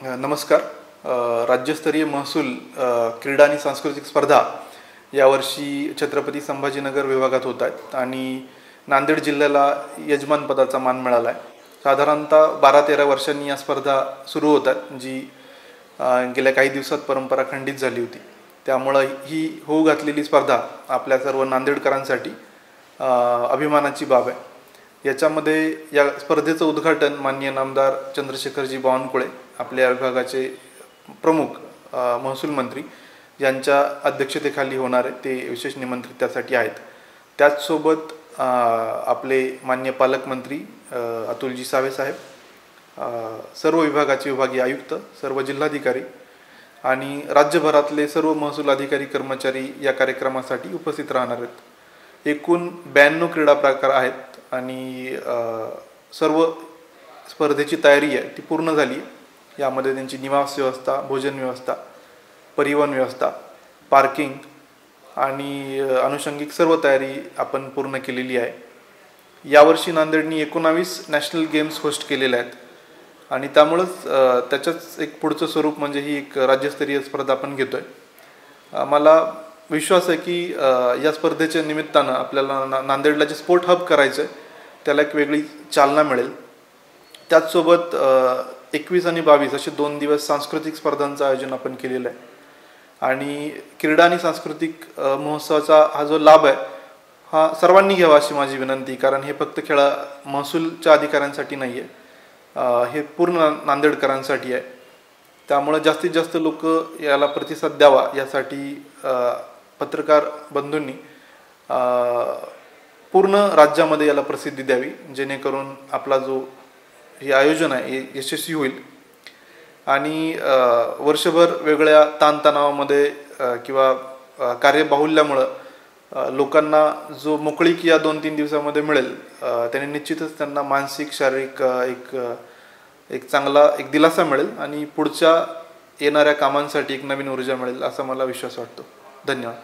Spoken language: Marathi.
नमस्कार. राज्यस्तरीय महसूल क्रीडा आणि सांस्कृतिक स्पर्धा यावर्षी छत्रपती संभाजीनगर विभागात होत आहेत आणि नांदेड जिल्ह्याला यजमानपदाचा मान मिळाला आहे. साधारणतः 12-13 वर्षांनी या स्पर्धा सुरू होतात, जी गेल्या काही दिवसात परंपरा खंडित झाली होती. त्यामुळं ही होऊ घातलेली स्पर्धा आपल्या सर्व नांदेडकरांसाठी अभिमानाची बाब आहे. याच्यामध्ये या स्पर्धेचं उद्घाटन माननीय नामदार चंद्रशेखरजी बावनकुळे, आपल्या विभागाचे प्रमुख महसूल मंत्री यांच्या अध्यक्षतेखाली होणार आहे. ते विशेष निमंत्रित त्यासाठी आहेत. त्याचसोबत आपले मान्य पालकमंत्री अतुलजी सावे साहेब, सर्व विभागाचे विभागीय आयुक्त, सर्व जिल्हाधिकारी आणि राज्यभरातले सर्व महसूल अधिकारी कर्मचारी या कार्यक्रमासाठी उपस्थित राहणार आहेत. एकूण 92 क्रीडा प्रकार आहेत आणि सर्व स्पर्धेची तयारी आहे ती पूर्ण झाली आहे. यामध्ये त्यांची निवास व्यवस्था, भोजन व्यवस्था, परिवहन व्यवस्था, पार्किंग आणि अनुषंगिक सर्व तयारी आपण पूर्ण केलेली आहे. यावर्षी नांदेडनी 19 नॅशनल गेम्स होस्ट केलेले आहेत आणि त्यामुळंच त्याच्याच एक पुढचं स्वरूप म्हणजे ही एक राज्यस्तरीय स्पर्धा आपण घेतोय. मला विश्वास आहे की या स्पर्धेच्या निमित्तानं आपल्याला नांदेडला जे स्पोर्ट हब करायचं आहे त्याला एक वेगळी चालना मिळेल. त्याचसोबत 21 आणि 22 असे 2 दिवस सांस्कृतिक स्पर्धांचं आयोजन आपण केलेलं आहे आणि क्रीडा आणि सांस्कृतिक महोत्सवाचा हा जो लाभ आहे हा सर्वांनी घ्यावा अशी माझी विनंती. कारण हे फक्त महसूलच्या अधिकाऱ्यांसाठी नाही आहे, हे पूर्ण नांदेडकरांसाठी आहे. त्यामुळे जास्तीत जास्त लोक याला प्रतिसाद द्यावा यासाठी पत्रकार बंधूंनी पूर्ण राज्यामध्ये याला प्रसिद्धी द्यावी, जेणेकरून आपला जो हे आयोजन आहे हे यशस्वी होईल. आणि वर्षभर वेगळ्या ताणतणावामध्ये किंवा कार्यबाहुल्यामुळं लोकांना जो मोकळीक या 2-3 दिवसामध्ये मिळेल त्याने निश्चितच त्यांना मानसिक, शारीरिक एक चांगला दिलासा मिळेल आणि पुढच्या येणाऱ्या कामांसाठी एक नवीन ऊर्जा मिळेल असा मला विश्वास वाटतो. धन्यवाद.